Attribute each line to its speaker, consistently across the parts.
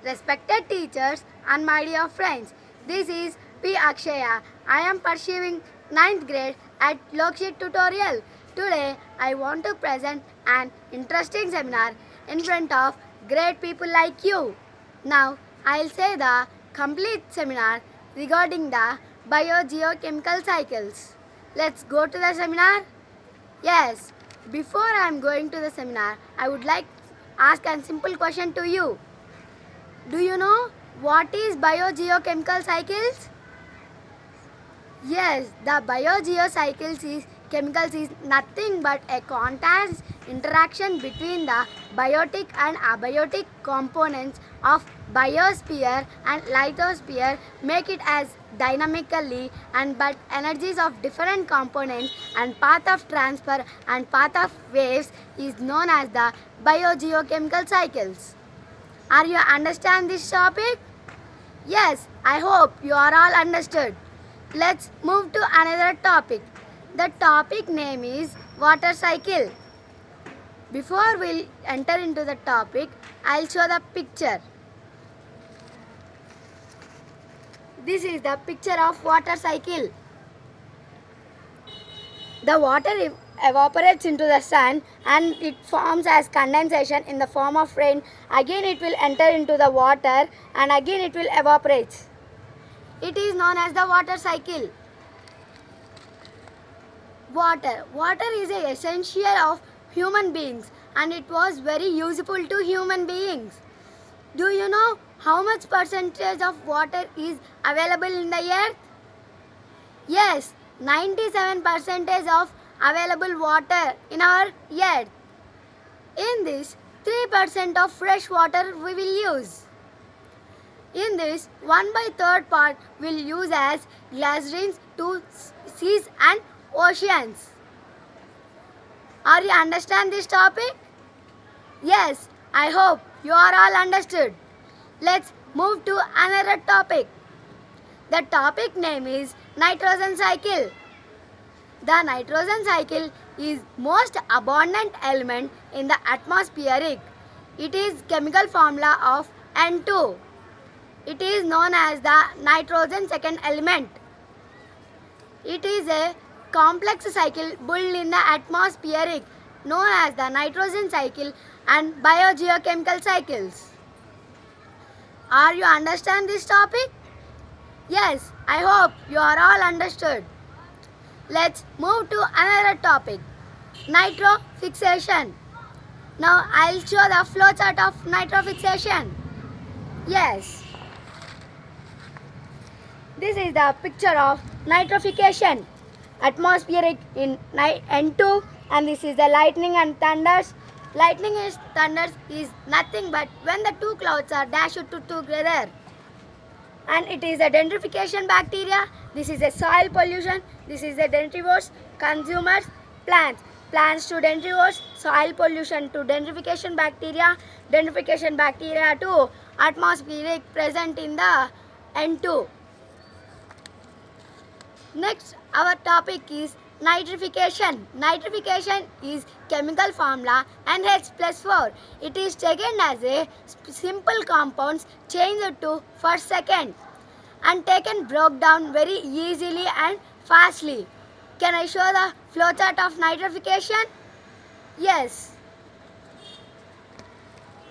Speaker 1: respected teachers, and my dear friends. This is P. Akshaya. I am pursuing ninth grade at Lokshit Tutorial. Today, I want to present an interesting seminar in front of great people like you. Now, I'll say the complete seminar regarding the biogeochemical cycles. Let's go to the seminar. Yes, before I am going to the seminar, I would like to ask a simple question to you. Do you know what is biogeochemical cycles? Yes, the biogeocycles is chemicals is nothing but a contact interaction between the biotic and abiotic components of biosphere and lithosphere make it as dynamically and but energies of different components and path of transfer and path of waves is known as the biogeochemical cycles. Are you understand this topic? Yes, I hope you are all understood. Let's move to another topic. The topic name is water cycle. Before we enter into the topic, I'll show the picture. This is the picture of water cycle. The water evaporates into the sun and it forms as condensation in the form of rain. Again it will enter into the water and again it will evaporate. It is known as the water cycle. Water. Water is a essential of human beings and it was very useful to human beings. Do you know how much percentage of water is available in the earth? Yes, 97% of available water in our earth. In this, 3% of fresh water we will use. In this, 1/3 part will use as glaciers to seas and oceans. Are you understand this topic? Yes, I hope you are all understood. Let's move to another topic. The topic name is nitrogen cycle. The nitrogen cycle is most abundant element in the atmospheric. It is chemical formula of N2. It is known as the nitrogen second element. It is a complex cycle built in the atmospheric known as the nitrogen cycle and biogeochemical cycles. Are you understand this topic? Yes, I hope you are all understood. Let's move to another topic, nitrofixation. Now I'll show the flowchart of nitrofixation. Yes. This is the picture of nitrification. Atmospheric in N2 and this is the lightning and thunders. Lightning and thunders is nothing but when the two clouds are dashed together. And it is a dendrification bacteria. This is a soil pollution. This is a dendrivores, consumers, plants. Plants to dendrivores, soil pollution to dendrification bacteria to atmospheric present in the N2. Next, our topic is nitrification. Nitrification is chemical formula NH+4. It is taken as a simple compounds changed to first second and taken broke down very easily and fastly. Can I show the flowchart of nitrification? Yes.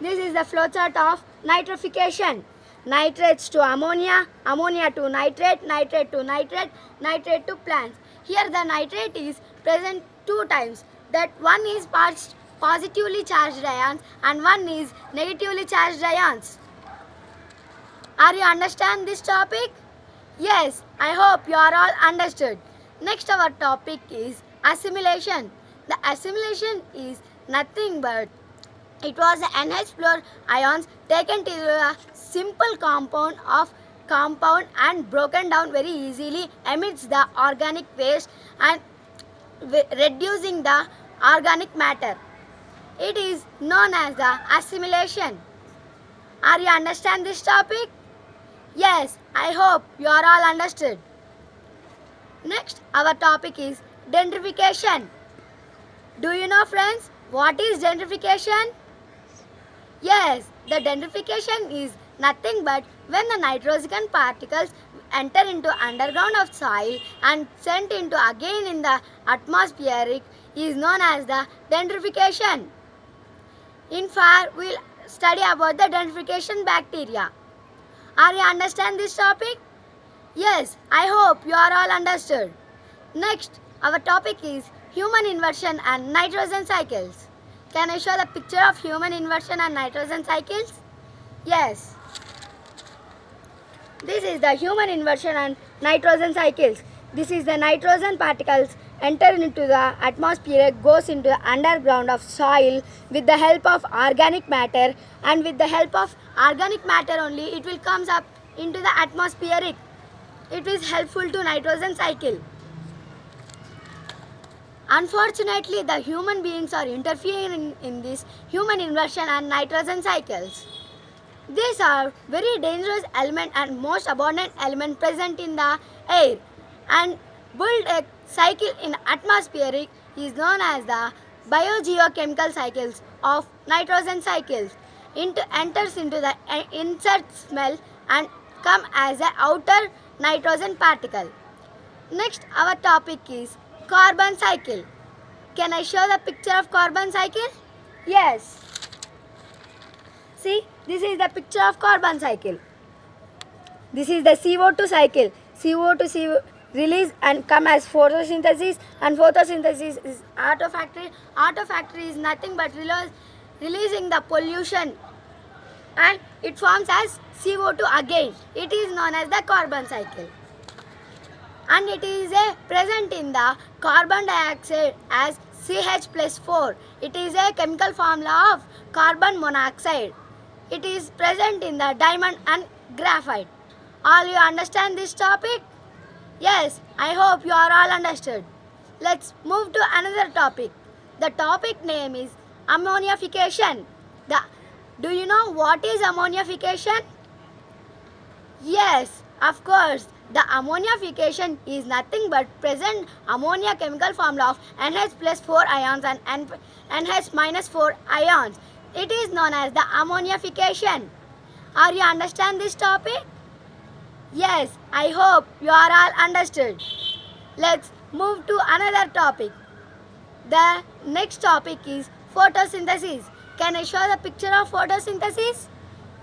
Speaker 1: This is the flowchart of nitrification. Nitrates to ammonia, ammonia to nitrate, nitrate to nitrate, nitrate to plants. Here the nitrate is present two times. That one is positively charged ions and one is negatively charged ions. Are you understand this topic? Yes, I hope you are all understood. Next our topic is assimilation. The assimilation is nothing but it was the NH4 ions taken to a simple compound and broken down very easily amidst the organic waste and reducing the organic matter. It is known as the assimilation. Are you understand this topic? Yes, I hope you are all understood. Next, our topic is dendrification. Do you know, friends, what is dendrification? Yes, the dendrification is nothing but when the nitrogen particles enter into underground of soil and sent into again in the atmospheric is known as the dendrification. In far, we'll study about the dendrification bacteria. Are you understand this topic? Yes, I hope you are all understood. Next, our topic is human inversion and nitrogen cycles. Can I show the picture of human inversion and nitrogen cycles? Yes. This is the human inversion and nitrogen cycles. This is the nitrogen particles enter into the atmosphere, goes into the underground of soil with the help of organic matter, and with the help of organic matter only it will comes up into the atmospheric. It is helpful to nitrogen cycle. Unfortunately, the human beings are interfering in this human inversion and nitrogen cycles. These are very dangerous element and most abundant element present in the air, and build a cycle in atmospheric is known as the biogeochemical cycles of nitrogen cycles. Enters into the insert smell and come as a outer nitrogen particle. Next, our topic is carbon cycle. Can I show the picture of carbon cycle? Yes. See, this is the picture of carbon cycle. This is the CO2 cycle. CO2 release and come as photosynthesis, and photosynthesis is autofactory. Autofactory is nothing but releasing the pollution, and it forms as CO2 again. It is known as the carbon cycle. And it is present in the carbon dioxide as CH+4. It is a chemical formula of carbon monoxide. It is present in the diamond and graphite. All you understand this topic? Yes, I hope you are all understood. Let's move to another topic. The topic name is ammonification. Do you know what is ammonification? Yes, of course. The ammonification is nothing but present ammonia chemical formula of NH plus 4 ions and NH minus 4 ions. It is known as the ammonification. Are you understand this topic? Yes, I hope you are all understood. Let's move to another topic. The next topic is photosynthesis. Can I show the picture of photosynthesis?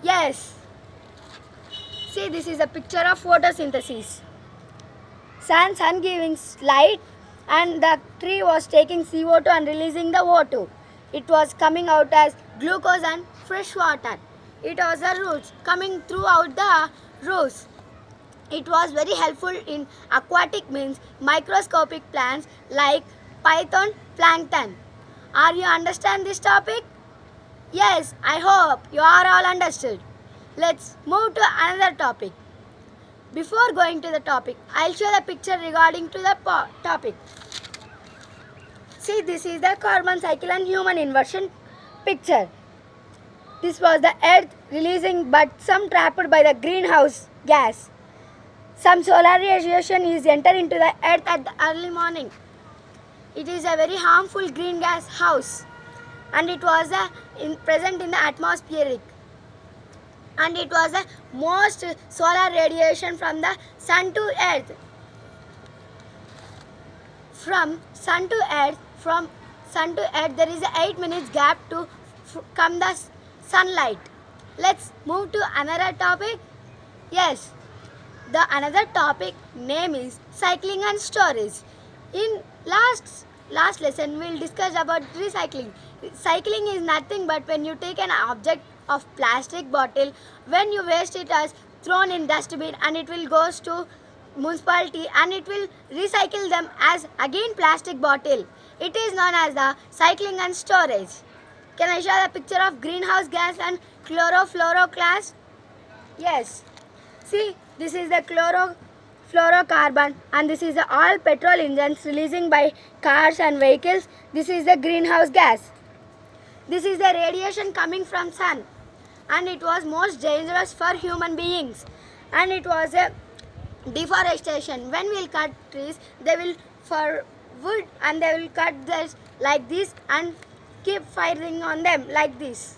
Speaker 1: Yes. See, this is a picture of photosynthesis. Sun giving light, and the tree was taking CO2 and releasing the O2. It was coming out as glucose and fresh water. It was the roots coming throughout the roots. It was very helpful in aquatic means microscopic plants like python plankton. Are you understand this topic? Yes, I hope you are all understood. Let's move to another topic. Before going to the topic, I'll show the picture regarding to the topic. See, this is the carbon cycle and human inversion picture. This was the earth releasing but some trapped by the greenhouse gas. Some solar radiation is enter into the earth at the early morning. It is a very harmful green gas house, and it was present in the atmospheric. And it was the most solar radiation from the sun to earth. From sun to earth, there is a 8 minutes gap to come the sunlight. Let's move to another topic. Yes, the another topic name is cycling and storage. In last lesson, we'll discuss about recycling. Cycling is nothing but when you take an object of plastic bottle, when you waste it as thrown in dustbin, and it will goes to municipality and it will recycle them as again plastic bottle. It is known as the cycling and storage. Can I show the picture of greenhouse gas and chlorofluoroclast? Yes. See, this is the chlorofluorocarbon, and this is the all petrol engines releasing by cars and vehicles. This is the greenhouse gas. This is the radiation coming from sun, and it was most dangerous for human beings, and it was a deforestation. When we'll cut trees, they will for wood, and they will cut this like this and keep firing on them like this.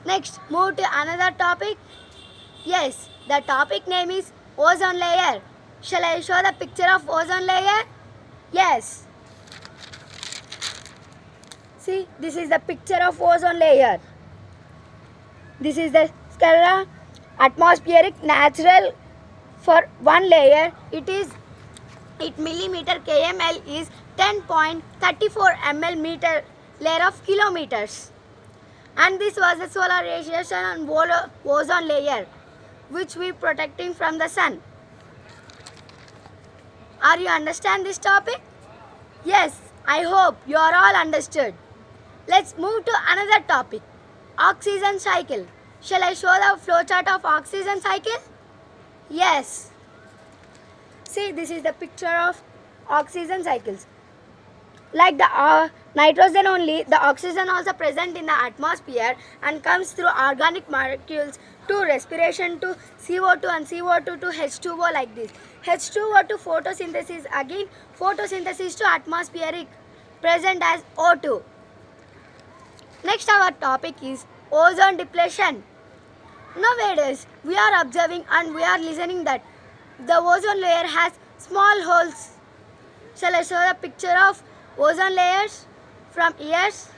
Speaker 1: Next, move to another topic. Yes, the topic name is ozone layer. Shall I show the picture of ozone layer? Yes. See, this is the picture of ozone layer. This is the scala atmospheric natural for one layer. It millimeter kml is 10.34 ml meter layer of kilometers. And this was the solar radiation and ozone layer, which we protecting from the sun. Are you understand this topic? Yes, I hope you are all understood. Let's move to another topic. Oxygen cycle. Shall I show the flowchart of oxygen cycle? Yes. See, this is the picture of oxygen cycles. Like the nitrogen only, the oxygen also present in the atmosphere and comes through organic molecules to respiration to CO2 and CO2 to H2O like this. H2O to photosynthesis, again photosynthesis to atmospheric present as O2. Next our topic is ozone depletion. Nowadays we are observing and we are listening that the ozone layer has small holes. Shall I show the picture of ozone layers from years?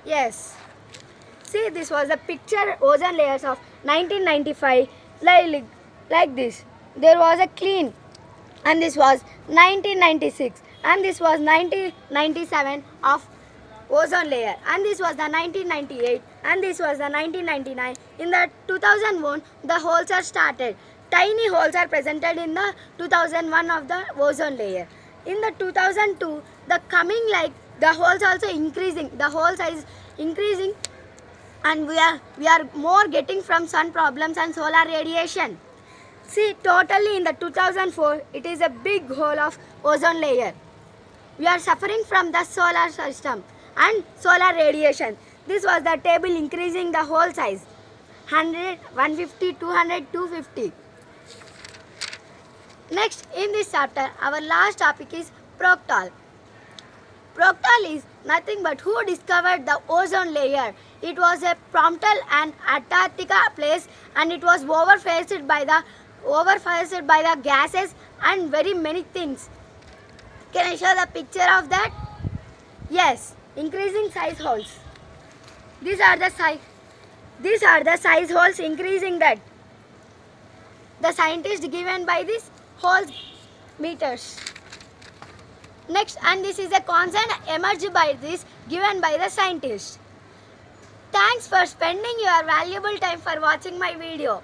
Speaker 1: Yes. See, this was the picture ozone layers of 1995 like this. There was a clean, and this was 1996, and this was 1997 of ozone layer, and this was the 1998, and this was the 1999. In the 2001 the holes are started. Tiny holes are presented in the 2001 of the ozone layer. In the 2002 the coming like the holes also increasing, the hole size increasing, and we are more getting from sun problems and solar radiation. See, totally in the 2004 it is a big hole of ozone layer. We are suffering from the solar system and solar radiation. This was the table increasing the hole size 100, 150, 200, 250. Next in this chapter our last topic is Proctor. Proctor is nothing but who discovered the ozone layer. It was a Promptal and Antarctica place, and it was overfaced by the gases and very many things. Can I show the picture of that? Yes, increasing size holes. These are the size holes increasing that. The scientist given by this holes meters. Next, and this is a constant emerged by this given by the scientist. Thanks for spending your valuable time for watching my video.